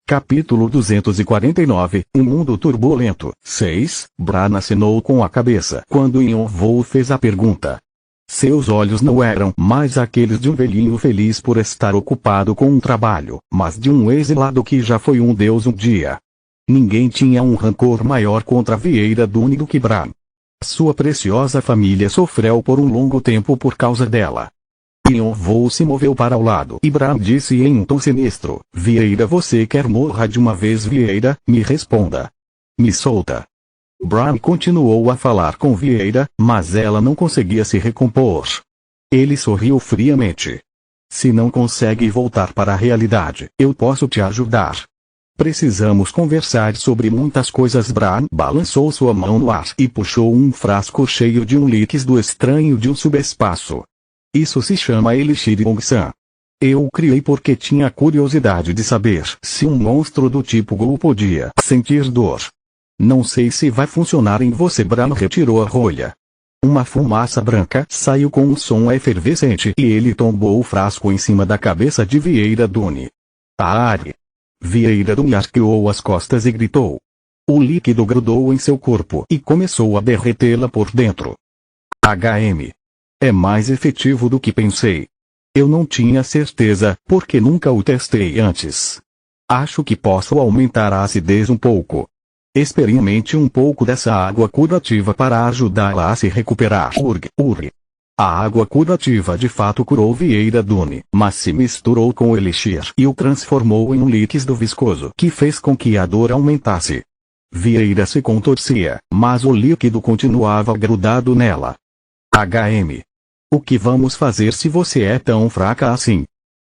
Capítulo 249, Um Mundo Turbulento. 6. Bran assinou com a cabeça quando Ion-Vou fez a pergunta. Seus olhos não eram mais aqueles de um velhinho feliz por estar ocupado com um trabalho, mas de um exilado que já foi um deus um dia. Ninguém tinha um rancor maior contra Vieira Dune do que Bran. Sua preciosa família sofreu por um longo tempo por causa dela. Ion-Vou se moveu para o lado e Bran disse em um tom sinistro: Vieira, você quer morrer de uma vez? Vieira, me responda. Me solta. Bran continuou a falar com Vieira, mas ela não conseguia se recompor. Ele sorriu friamente. Se não consegue voltar para a realidade, eu posso te ajudar. Precisamos conversar sobre muitas coisas. Bran balançou sua mão no ar e puxou um frasco cheio de um líquido estranho de um subespaço. Isso se chama Elixir Yong-San. Eu o criei porque tinha curiosidade de saber se um monstro do tipo Gu podia sentir dor. Não sei se vai funcionar em você. Bran retirou a rolha. Uma fumaça branca saiu com um som efervescente e ele tombou o frasco em cima da cabeça de Vieira Dune. Aare! Vieira Dune arqueou as costas e gritou. O líquido grudou em seu corpo e começou a derretê-la por dentro. HM. É mais efetivo do que pensei. Eu não tinha certeza, porque nunca o testei antes. Acho que posso aumentar a acidez um pouco. Experimente um pouco dessa água curativa para ajudá-la a se recuperar. Urg. A água curativa de fato curou Vieira Dune, mas se misturou com o elixir e o transformou em um líquido viscoso que fez com que a dor aumentasse. Vieira se contorcia, mas o líquido continuava grudado nela. HM. O que vamos fazer se você é tão fraca assim?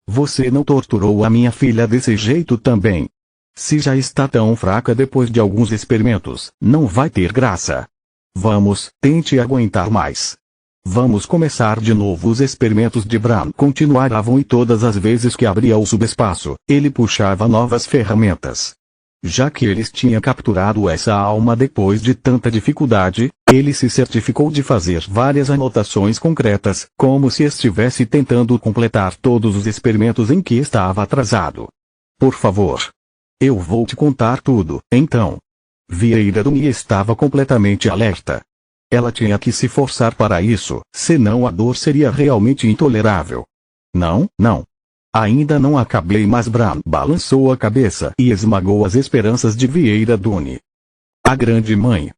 Você não torturou a minha filha desse jeito também. Se já está tão fraca depois de alguns experimentos, não vai ter graça. Vamos, tente aguentar mais. Vamos começar de novo. Os experimentos de Bran continuavam e todas as vezes que abria o subespaço, ele puxava novas ferramentas. Já que eles tinham capturado essa alma depois de tanta dificuldade, ele se certificou de fazer várias anotações concretas, como se estivesse tentando completar todos os experimentos em que estava atrasado. Por favor. Eu vou te contar tudo, então. Vieira Dune estava completamente alerta. Ela tinha que se forçar para isso, senão a dor seria realmente intolerável. Não. Ainda não acabei, mas Bran balançou a cabeça e esmagou as esperanças de Vieira Dune. A Grande Mãe.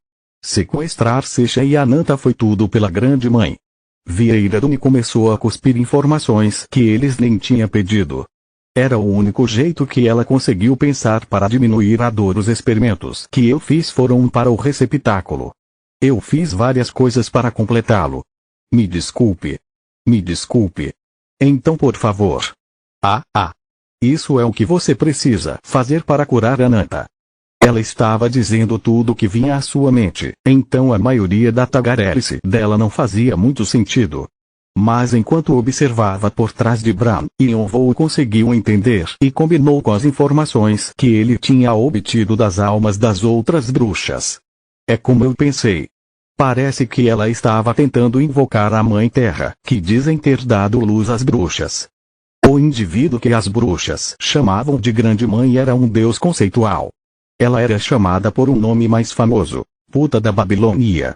Sequestrar Secha e Ananta foi tudo pela Grande Mãe. Vieira Dune começou a cuspir informações que eles nem tinham pedido. Era o único jeito que ela conseguiu pensar para diminuir a dor. Os experimentos que eu fiz foram para o receptáculo. Eu fiz várias coisas para completá-lo. Me desculpe. Então, por favor. Isso é o que você precisa fazer para curar Ananta. Ela estava dizendo tudo o que vinha à sua mente, então a maioria da tagarelice dela não fazia muito sentido. Mas enquanto observava por trás de Bran, Ion-Vou conseguiu entender e combinou com as informações que ele tinha obtido das almas das outras bruxas. É como eu pensei. Parece que ela estava tentando invocar a Mãe Terra, que dizem ter dado luz às bruxas. O indivíduo que as bruxas chamavam de Grande Mãe era um deus conceitual. Ela era chamada por um nome mais famoso, Puta da Babilônia.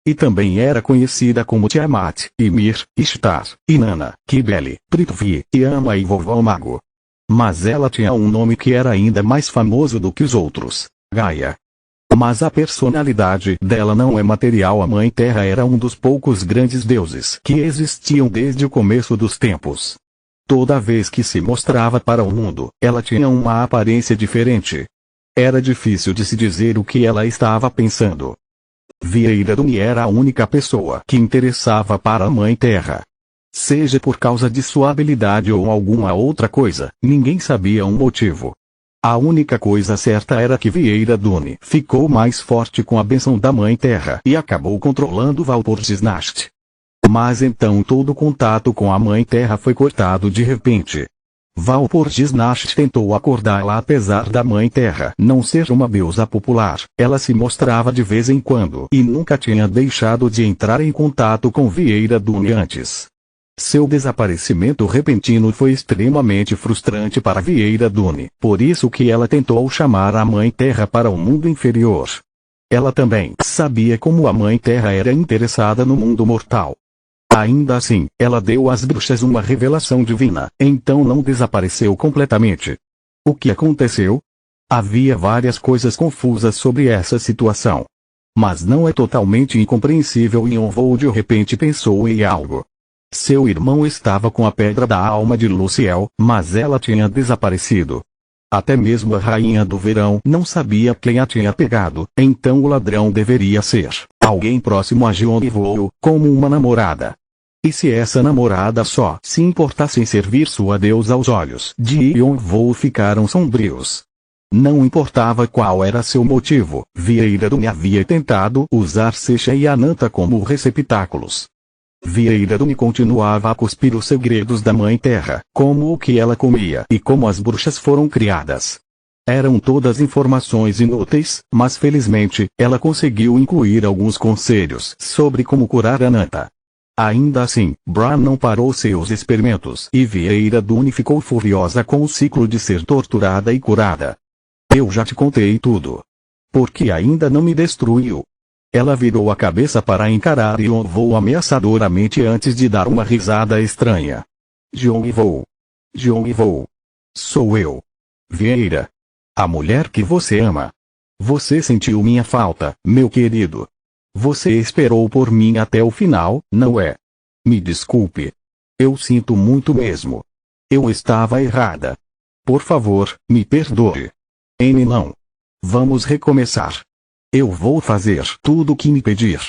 E também era conhecida como Tiamat, Ymir, Ishtar, Inanna, Cybele, Prithvi, Yama e Vovó Mago. Mas ela tinha um nome que era ainda mais famoso do que os outros, Gaia. Mas a personalidade dela não é material. A Mãe Terra era um dos poucos grandes deuses que existiam desde o começo dos tempos. Toda vez que se mostrava para o mundo, ela tinha uma aparência diferente. Era difícil de se dizer o que ela estava pensando. Vieira Dune era a única pessoa que interessava para a Mãe Terra. Seja por causa de sua habilidade ou alguma outra coisa, ninguém sabia um motivo. A única coisa certa era que Vieira Dune ficou mais forte com a bênção da Mãe Terra e acabou controlando Valpurgisnacht. Mas então todo contato com a Mãe Terra foi cortado de repente. Valpurgisnacht tentou acordá-la. Apesar da Mãe Terra não ser uma deusa popular, ela se mostrava de vez em quando e nunca tinha deixado de entrar em contato com Vieira Dune antes. Seu desaparecimento repentino foi extremamente frustrante para Vieira Dune, por isso que ela tentou chamar a Mãe Terra para o mundo inferior. Ela também sabia como a Mãe Terra era interessada no mundo mortal. Ainda assim, ela deu às bruxas uma revelação divina, então não desapareceu completamente. O que aconteceu? Havia várias coisas confusas sobre essa situação. Mas não é totalmente incompreensível e Yonvou de repente pensou em algo. Seu irmão estava com a pedra da alma de Luciel, mas ela tinha desaparecido. Até mesmo a rainha do verão não sabia quem a tinha pegado, então o ladrão deveria ser alguém próximo a Yonvou, como uma namorada. E se essa namorada só se importasse em servir sua deusa, aos olhos de Yonvou ficaram sombrios. Não importava qual era seu motivo, Vieira Dune havia tentado usar Secha e Ananta como receptáculos. Vieira Dune continuava a cuspir os segredos da Mãe Terra, como o que ela comia e como as bruxas foram criadas. Eram todas informações inúteis, mas felizmente, ela conseguiu incluir alguns conselhos sobre como curar Ananta. Ainda assim, Bran não parou seus experimentos e Vieira Dune ficou furiosa com o ciclo de ser torturada e curada. Eu já te contei tudo. Por que ainda não me destruiu? Ela virou a cabeça para encarar Yonvou ameaçadoramente antes de dar uma risada estranha. Yonvou. Yonvou. Sou eu. Vieira. A mulher que você ama. Você sentiu minha falta, meu querido. Você esperou por mim até o final, não é? Me desculpe. Eu sinto muito mesmo. Eu estava errada. Por favor, me perdoe. N não. Vamos recomeçar. Eu vou fazer tudo o que me pedir.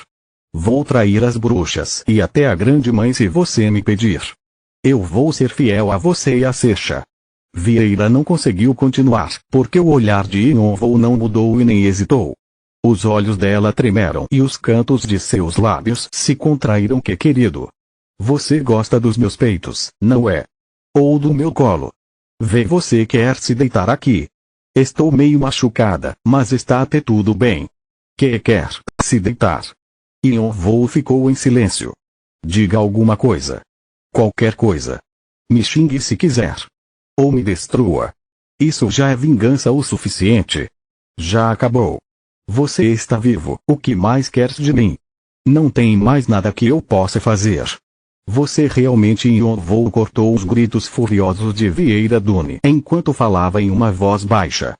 Vou trair as bruxas e até a grande mãe se você me pedir. Eu vou ser fiel a você e a Secha. Vieira não conseguiu continuar, porque o olhar de Yonvou não mudou e nem hesitou. Os olhos dela tremeram e os cantos de seus lábios se contraíram. Que querido. Você gosta dos meus peitos, não é? Ou do meu colo? Vê, você quer se deitar aqui. Estou meio machucada, mas está até tudo bem. Que quer se deitar? Yonvou ficou em silêncio. Diga alguma coisa. Qualquer coisa. Me xingue se quiser. Ou me destrua. Isso já é vingança o suficiente. Já acabou. Você está vivo. O que mais quer de mim? Não tem mais nada que eu possa fazer. Você realmente... Yonvou cortou os gritos furiosos de Vieira Dune enquanto falava em uma voz baixa.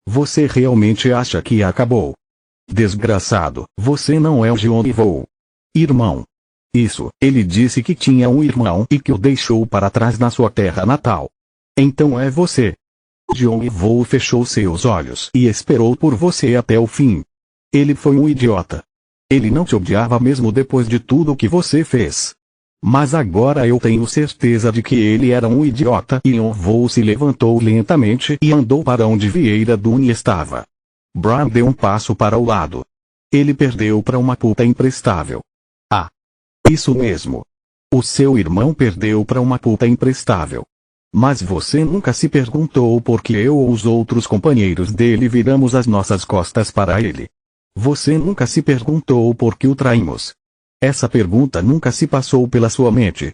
Você realmente acha que acabou? Desgraçado, você não é o Yonvou. Irmão. Isso, ele disse que tinha um irmão e que o deixou para trás na sua terra natal. Então é você. Yonvou fechou seus olhos e esperou por você até o fim. Ele foi um idiota. Ele não te odiava mesmo depois de tudo o que você fez. Mas agora eu tenho certeza de que ele era um idiota. Yonvou se levantou lentamente e andou para onde Vieira Dune estava. Bran deu um passo para o lado. Ele perdeu para uma puta imprestável. Ah! Isso mesmo. O seu irmão perdeu para uma puta imprestável. Mas você nunca se perguntou por que eu ou os outros companheiros dele viramos as nossas costas para ele. Você nunca se perguntou por que o traímos. Essa pergunta nunca se passou pela sua mente.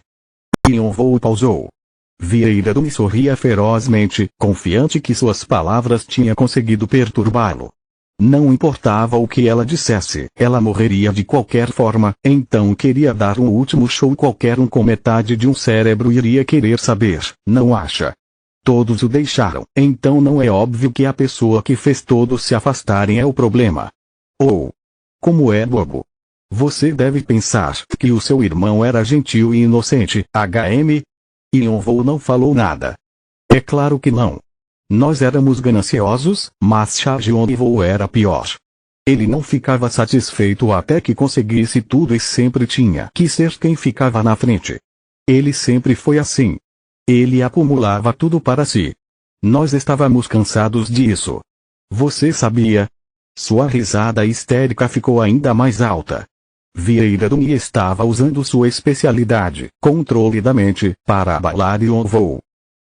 Yonvou pausou. Vieira Dune sorria ferozmente, confiante que suas palavras tinham conseguido perturbá-lo. Não importava o que ela dissesse, ela morreria de qualquer forma, então queria dar um último show. Qualquer um com metade de um cérebro iria querer saber, não acha? Todos o deixaram, então não é óbvio que a pessoa que fez todos se afastarem é o problema. Ou, como é bobo. Você deve pensar que o seu irmão era gentil e inocente, HM? Yonvou não falou nada. É claro que não. Nós éramos gananciosos, mas Yonvou era pior. Ele não ficava satisfeito até que conseguisse tudo e sempre tinha que ser quem ficava na frente. Ele sempre foi assim. Ele acumulava tudo para si. Nós estávamos cansados disso. Você sabia? Sua risada histérica ficou ainda mais alta. Vieira Dune estava usando sua especialidade, controle da mente, para abalar Yonvou.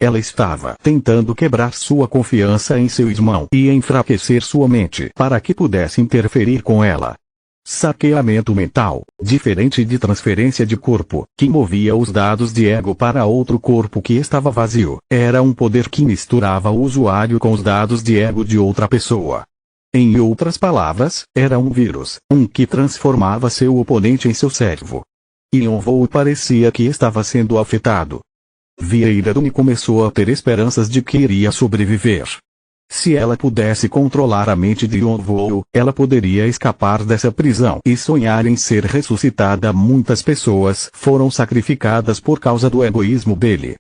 Ela estava tentando quebrar sua confiança em seu irmão e enfraquecer sua mente para que pudesse interferir com ela. Saqueamento mental, diferente de transferência de corpo, que movia os dados de ego para outro corpo que estava vazio, era um poder que misturava o usuário com os dados de ego de outra pessoa. Em outras palavras, era um vírus, que transformava seu oponente em seu servo. Yonvou parecia que estava sendo afetado. Vieira Duni começou a ter esperanças de que iria sobreviver. Se ela pudesse controlar a mente de Yonvou, ela poderia escapar dessa prisão e sonhar em ser ressuscitada. Muitas pessoas foram sacrificadas por causa do egoísmo dele.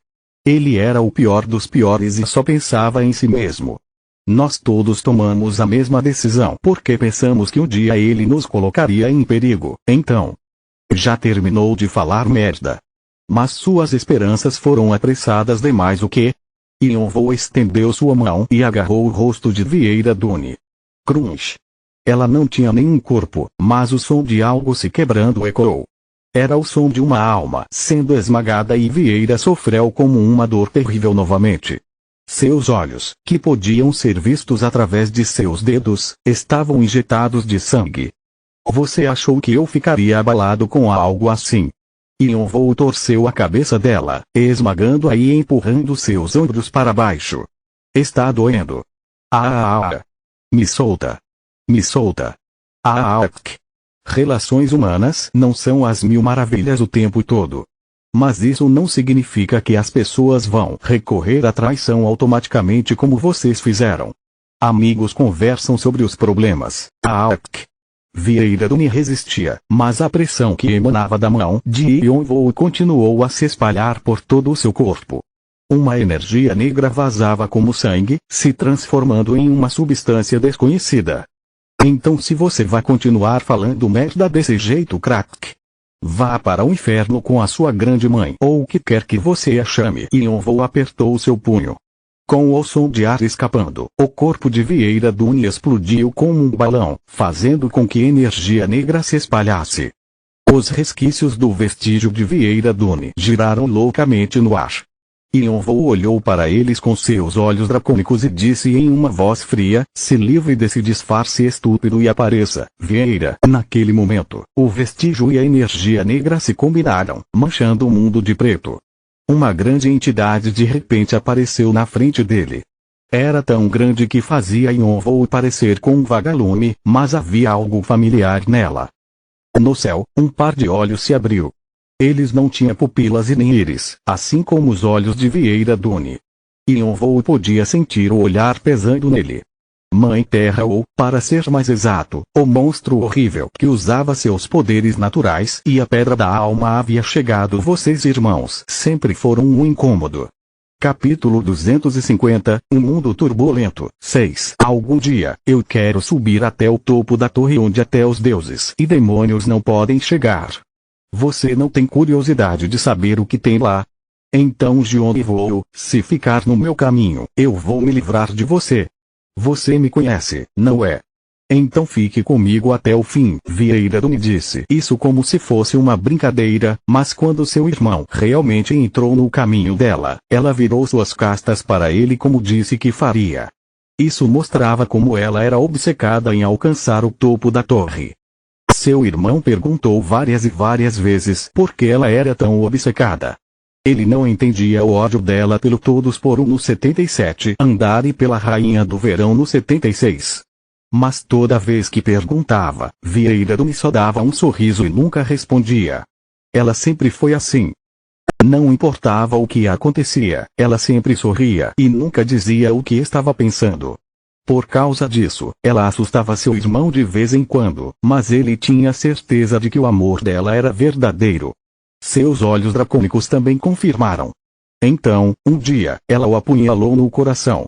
Ele era o pior dos piores e só pensava em si mesmo. Nós todos tomamos a mesma decisão porque pensamos que um dia ele nos colocaria em perigo. Então, já terminou de falar merda. Mas suas esperanças foram apressadas demais. O quê? Yonvou estendeu sua mão e agarrou o rosto de Vieira Duni. Crunch. Ela não tinha nenhum corpo, mas o som de algo se quebrando ecoou. Era o som de uma alma sendo esmagada e Vieira sofreu como uma dor terrível novamente. Seus olhos, que podiam ser vistos através de seus dedos, estavam injetados de sangue. Você achou que eu ficaria abalado com algo assim? Yonvou torceu a cabeça dela, esmagando-a e empurrando seus ombros para baixo. Está doendo. Me solta. Me solta. Relações humanas não são as mil maravilhas o tempo todo. Mas isso não significa que as pessoas vão recorrer à traição automaticamente como vocês fizeram. Amigos conversam sobre os problemas. Vieira Duni resistia, mas a pressão que emanava da mão de Yonvou continuou a se espalhar por todo o seu corpo. Uma energia negra vazava como sangue, se transformando em uma substância desconhecida. Então se você vai continuar falando merda desse jeito, crack, vá para o inferno com a sua grande mãe ou o que quer que você a chame. Yonvou apertou seu punho. Com o som de ar escapando, o corpo de Vieira Duni explodiu como um balão, fazendo com que energia negra se espalhasse. Os resquícios do vestígio de Vieira Duni giraram loucamente no ar. Yonvou olhou para eles com seus olhos dracônicos e disse em uma voz fria: se livre desse disfarce estúpido e apareça, Vieira. Naquele momento, o vestígio e a energia negra se combinaram, manchando o mundo de preto. Uma grande entidade de repente apareceu na frente dele. Era tão grande que fazia Yonvou parecer com um vagalume, mas havia algo familiar nela. No céu, um par de olhos se abriu. Eles não tinham pupilas e nem íris, assim como os olhos de Vieira Duni. Yonvou podia sentir o olhar pesando nele. Mãe Terra ou, para ser mais exato, o monstro horrível que usava seus poderes naturais e a pedra da alma havia chegado. Vocês irmãos sempre foram um incômodo. Capítulo 250, Um Mundo Turbulento. 6. Algum dia, eu quero subir até o topo da torre onde até os deuses e demônios não podem chegar. Você não tem curiosidade de saber o que tem lá? Então Yonvou, se ficar no meu caminho, eu vou me livrar de você. Você me conhece, não é? Então fique comigo até o fim. Vieira Duni disse isso como se fosse uma brincadeira, mas quando seu irmão realmente entrou no caminho dela, ela virou suas costas para ele como disse que faria. Isso mostrava como ela era obcecada em alcançar o topo da torre. Seu irmão perguntou várias e várias vezes por que ela era tão obcecada. Ele não entendia o ódio dela pelo Todos por Um no 77 andar e pela Rainha do Verão no 76. Mas toda vez que perguntava, Vieira Duni só dava um sorriso e nunca respondia. Ela sempre foi assim. Não importava o que acontecia, ela sempre sorria e nunca dizia o que estava pensando. Por causa disso, ela assustava seu irmão de vez em quando, mas ele tinha certeza de que o amor dela era verdadeiro. Seus olhos dracônicos também confirmaram. Então, um dia, ela o apunhalou no coração.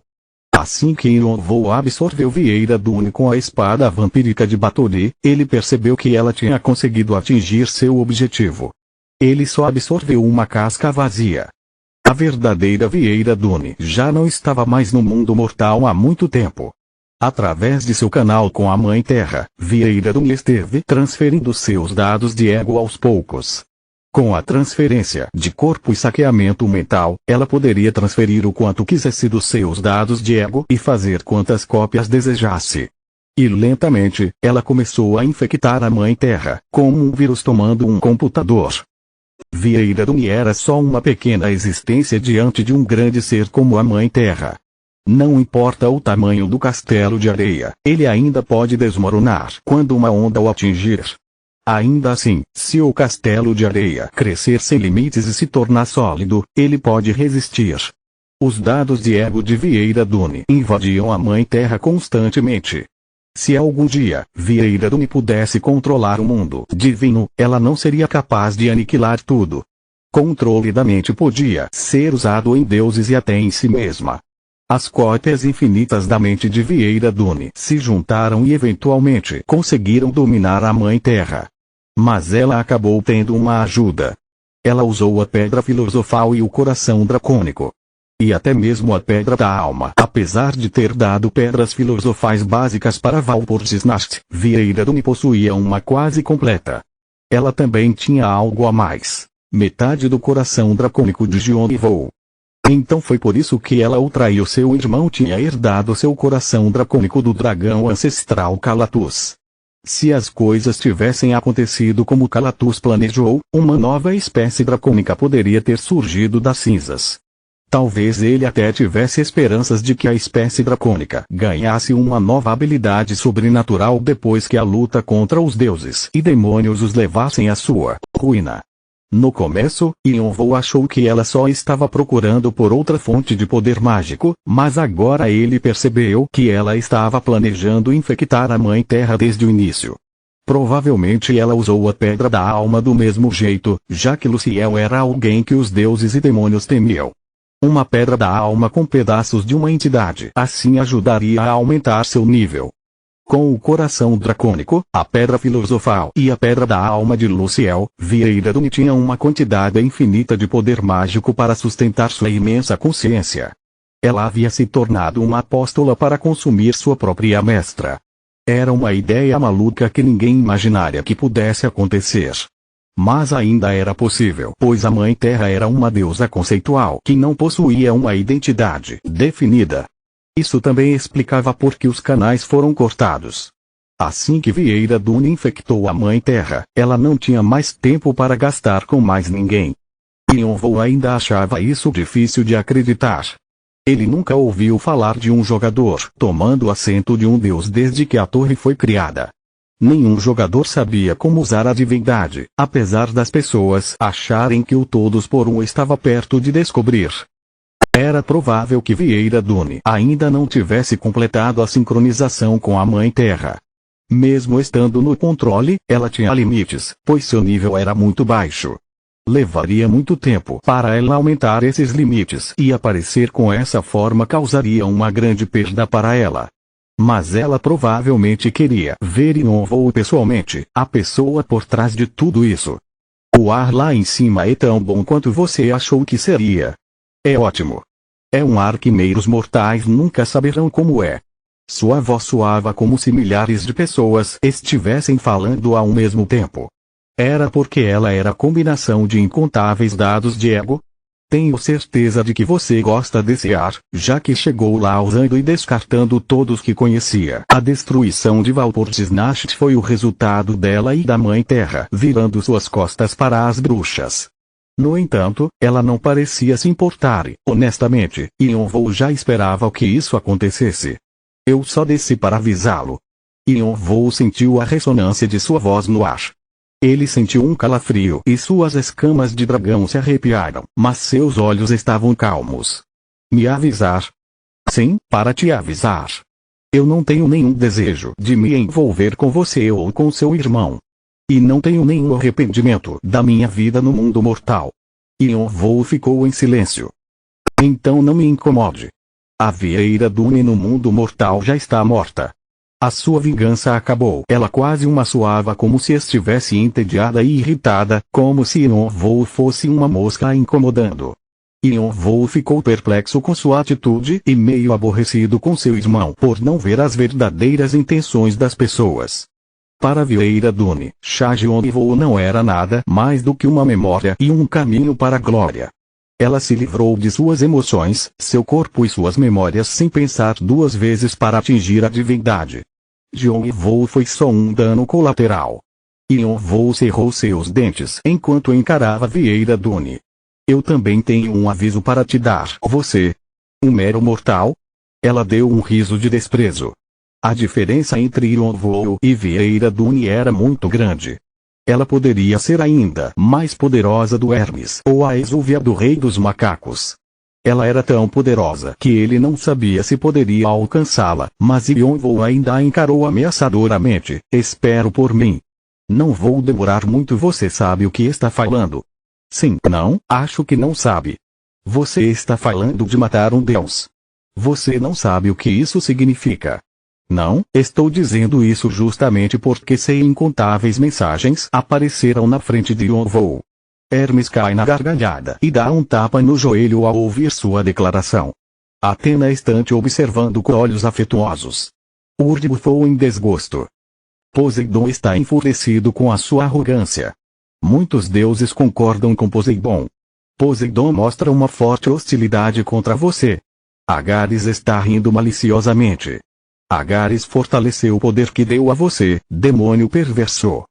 Assim que Yonvou absorveu Vieira Duni com a espada vampírica de Bathory, ele percebeu que ela tinha conseguido atingir seu objetivo. Ele só absorveu uma casca vazia. A verdadeira Vieira Duni já não estava mais no mundo mortal há muito tempo. Através de seu canal com a Mãe Terra, Vieira Duni esteve transferindo seus dados de ego aos poucos. Com a transferência de corpo e saqueamento mental, ela poderia transferir o quanto quisesse dos seus dados de ego e fazer quantas cópias desejasse. E lentamente, ela começou a infectar a Mãe Terra, como um vírus tomando um computador. Vieira Dune era só uma pequena existência diante de um grande ser como a Mãe Terra. Não importa o tamanho do castelo de areia, ele ainda pode desmoronar quando uma onda o atingir. Ainda assim, se o castelo de areia crescer sem limites e se tornar sólido, ele pode resistir. Os dados de ego de Vieira Dune invadiam a Mãe Terra constantemente. Se algum dia, Vieira Dune pudesse controlar o mundo divino, ela não seria capaz de aniquilar tudo. Controle da mente podia ser usado em deuses e até em si mesma. As cópias infinitas da mente de Vieira Dune se juntaram e eventualmente conseguiram dominar a Mãe Terra. Mas ela acabou tendo uma ajuda. Ela usou a Pedra Filosofal e o Coração Dracônico. E até mesmo a Pedra da Alma. Apesar de ter dado pedras filosofais básicas para Valpurgisnacht, Vieira Dune possuía uma quase completa. Ela também tinha algo a mais. Metade do Coração Dracônico de Gionivou. Então foi por isso que ela o traiu. Seu irmão tinha herdado seu coração dracônico do dragão ancestral Calatus. Se as coisas tivessem acontecido como Calatus planejou, uma nova espécie dracônica poderia ter surgido das cinzas. Talvez ele até tivesse esperanças de que a espécie dracônica ganhasse uma nova habilidade sobrenatural depois que a luta contra os deuses e demônios os levassem à sua ruína. No começo, Yonvou achou que ela só estava procurando por outra fonte de poder mágico, mas agora ele percebeu que ela estava planejando infectar a Mãe Terra desde o início. Provavelmente ela usou a Pedra da Alma do mesmo jeito, já que Luciel era alguém que os deuses e demônios temiam. Uma Pedra da Alma com pedaços de uma entidade assim ajudaria a aumentar seu nível. Com o Coração Dracônico, a Pedra Filosofal e a Pedra da Alma de Luciel, Vieira Dune tinha uma quantidade infinita de poder mágico para sustentar sua imensa consciência. Ela havia se tornado uma apóstola para consumir sua própria mestra. Era uma ideia maluca que ninguém imaginaria que pudesse acontecer. Mas ainda era possível, pois a Mãe Terra era uma deusa conceitual que não possuía uma identidade definida. Isso também explicava por que os canais foram cortados. Assim que Vieira Dune infectou a Mãe Terra, ela não tinha mais tempo para gastar com mais ninguém. Yonvou ainda achava isso difícil de acreditar. Ele nunca ouviu falar de um jogador tomando o assento de um deus desde que a torre foi criada. Nenhum jogador sabia como usar a divindade, apesar das pessoas acharem que o Todos por Um estava perto de descobrir. Era provável que Vieira Dune ainda não tivesse completado a sincronização com a Mãe Terra. Mesmo estando no controle, ela tinha limites, pois seu nível era muito baixo. Levaria muito tempo para ela aumentar esses limites e aparecer com essa forma causaria uma grande perda para ela. Mas ela provavelmente queria ver Yonvou pessoalmente, a pessoa por trás de tudo isso. O ar lá em cima é tão bom quanto você achou que seria. É ótimo. É um ar que meios mortais nunca saberão como é. Sua voz soava como se milhares de pessoas estivessem falando ao mesmo tempo. Era porque ela era a combinação de incontáveis dados de ego? Tenho certeza de que você gosta desse ar, já que chegou lá usando e descartando todos que conhecia. A destruição de Valpurgisnacht foi o resultado dela e da Mãe Terra virando suas costas para as bruxas. No entanto, ela não parecia se importar e, honestamente, Yonvou já esperava que isso acontecesse. Eu só desci para avisá-lo. Yonvou sentiu a ressonância de sua voz no ar. Ele sentiu um calafrio e suas escamas de dragão se arrepiaram, mas seus olhos estavam calmos. Me avisar? Sim, para te avisar. Eu não tenho nenhum desejo de me envolver com você ou com seu irmão. E não tenho nenhum arrependimento da minha vida no mundo mortal. Yonvou ficou em silêncio. Então não me incomode. A Vieira Dune no mundo mortal já está morta. A sua vingança acabou. Ela quase uma soava como se estivesse entediada e irritada, como se Yonvou fosse uma mosca a incomodando. Yonvou ficou perplexo com sua atitude e meio aborrecido com seu irmão por não ver as verdadeiras intenções das pessoas. Para Vieira Dune, Gionivou não era nada mais do que uma memória e um caminho para a glória. Ela se livrou de suas emoções, seu corpo e suas memórias sem pensar duas vezes para atingir a divindade. de Yonvou foi só um dano colateral. Yonvou cerrou seus dentes enquanto encarava Vieira Dune. Eu também tenho um aviso para te dar. Você, um mero mortal? Ela deu um riso de desprezo. A diferença entre Yonvou e Vieira Dune era muito grande. Ela poderia ser ainda mais poderosa do Hermes ou a Exúvia do Rei dos Macacos. Ela era tão poderosa que ele não sabia se poderia alcançá-la, mas Yonvou ainda a encarou ameaçadoramente. Espero por mim. Não vou demorar muito. Você sabe o que está falando? Sim, não, acho que não sabe. Você está falando de matar um deus. Você não sabe o que isso significa. Não, estou dizendo isso justamente porque sei incontáveis mensagens apareceram na frente de Yonvou. Hermes cai na gargalhada e dá um tapa no joelho ao ouvir sua declaração. Atena estante observando com olhos afetuosos. Urd bufou em desgosto. Poseidon está enfurecido com a sua arrogância. Muitos deuses concordam com Poseidon. Poseidon mostra uma forte hostilidade contra você. Agares está rindo maliciosamente. Agares fortaleceu o poder que deu a você, demônio perverso.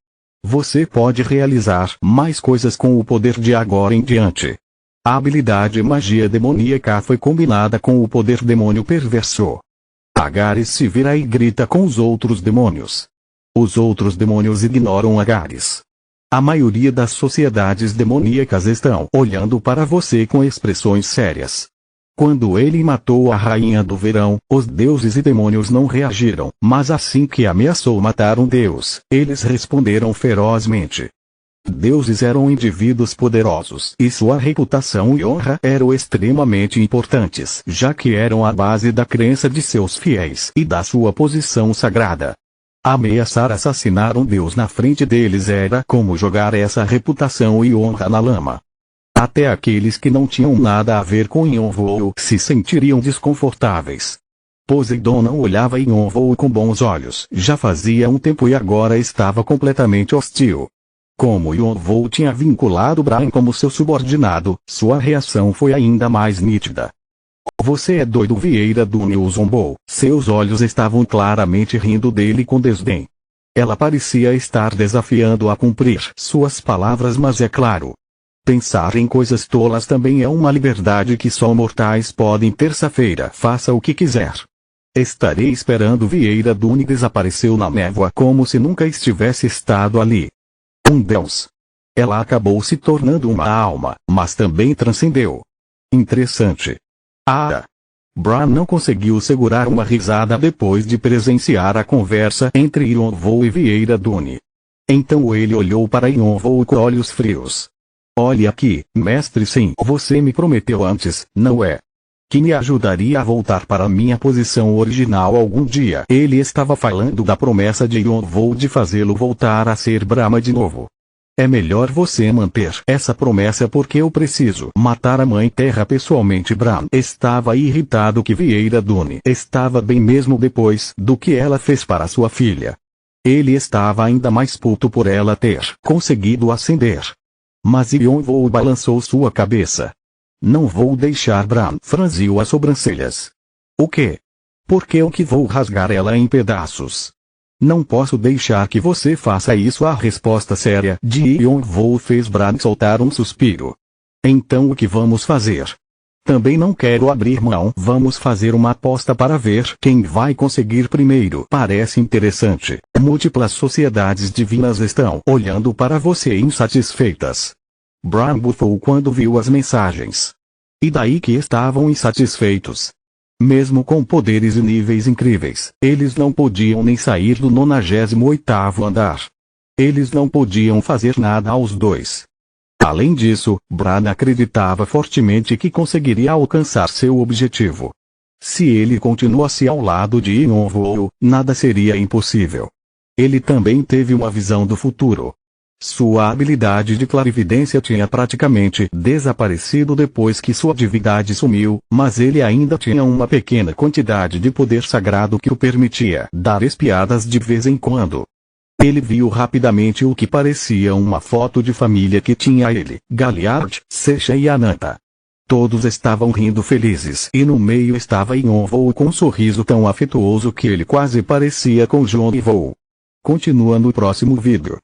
Você pode realizar mais coisas com o poder de agora em diante. A habilidade magia demoníaca foi combinada com o poder demônio perverso. Agares se vira e grita com os outros demônios. Os outros demônios ignoram Agares. A maioria das sociedades demoníacas estão olhando para você com expressões sérias. Quando ele matou a rainha do verão, os deuses e demônios não reagiram, mas assim que ameaçou matar um deus, eles responderam ferozmente. Deuses eram indivíduos poderosos e sua reputação e honra eram extremamente importantes, já que eram a base da crença de seus fiéis e da sua posição sagrada. Ameaçar assassinar um deus na frente deles era como jogar essa reputação e honra na lama. Até aqueles que não tinham nada a ver com Yonvou se sentiriam desconfortáveis. Poseidon não olhava Yonvou com bons olhos. Já fazia um tempo e agora estava completamente hostil. Como Yonvou tinha vinculado Bran como seu subordinado, sua reação foi ainda mais nítida. Você é doido, Vieira Dune o zombou. Seus olhos estavam claramente rindo dele com desdém. Ela parecia estar desafiando a cumprir suas palavras, mas é claro. Pensar em coisas tolas também é uma liberdade que só mortais podem. Terça-feira, faça o que quiser. Estarei esperando. Vieira Dune desapareceu na névoa como se nunca estivesse estado ali. Um deus. Ela acabou se tornando uma alma, mas também transcendeu. Interessante. Bran não conseguiu segurar uma risada depois de presenciar a conversa entre Yonvou e Vieira Dune. Então ele olhou para Yonvou com olhos frios. Olhe aqui, mestre, sim, você me prometeu antes, não é? Que me ajudaria a voltar para minha posição original algum dia. Ele estava falando da promessa de Yonvou de fazê-lo voltar a ser Brahma de novo. É melhor você manter essa promessa porque eu preciso matar a Mãe Terra pessoalmente. Bran estava irritado que Vieira Dune estava bem mesmo depois do que ela fez para sua filha. Ele estava ainda mais puto por ela ter conseguido ascender. Mas Yonvou balançou sua cabeça. Não vou deixar. Bran franziu as sobrancelhas. O quê? Por que eu que vou rasgar ela em pedaços? Não posso deixar que você faça isso. A resposta séria de Yonvou fez Bran soltar um suspiro. Então o que vamos fazer? Também não quero abrir mão. Vamos fazer uma aposta para ver quem vai conseguir primeiro. Parece interessante. Múltiplas sociedades divinas estão olhando para você insatisfeitas. Bran bufou quando viu as mensagens. E daí que estavam insatisfeitos? Mesmo com poderes e níveis incríveis, eles não podiam nem sair do 98º andar. Eles não podiam fazer nada aos dois. Além disso, Bran acreditava fortemente que conseguiria alcançar seu objetivo. Se ele continuasse ao lado de Yonvou, nada seria impossível. Ele também teve uma visão do futuro. Sua habilidade de clarividência tinha praticamente desaparecido depois que sua divindade sumiu, mas ele ainda tinha uma pequena quantidade de poder sagrado que o permitia dar espiadas de vez em quando. Ele viu rapidamente o que parecia uma foto de família que tinha ele, Galliard, Secha e Ananta. Todos estavam rindo felizes e no meio estava Yon-Woo com um sorriso tão afetuoso que ele quase parecia com John Woo. Continua no próximo vídeo.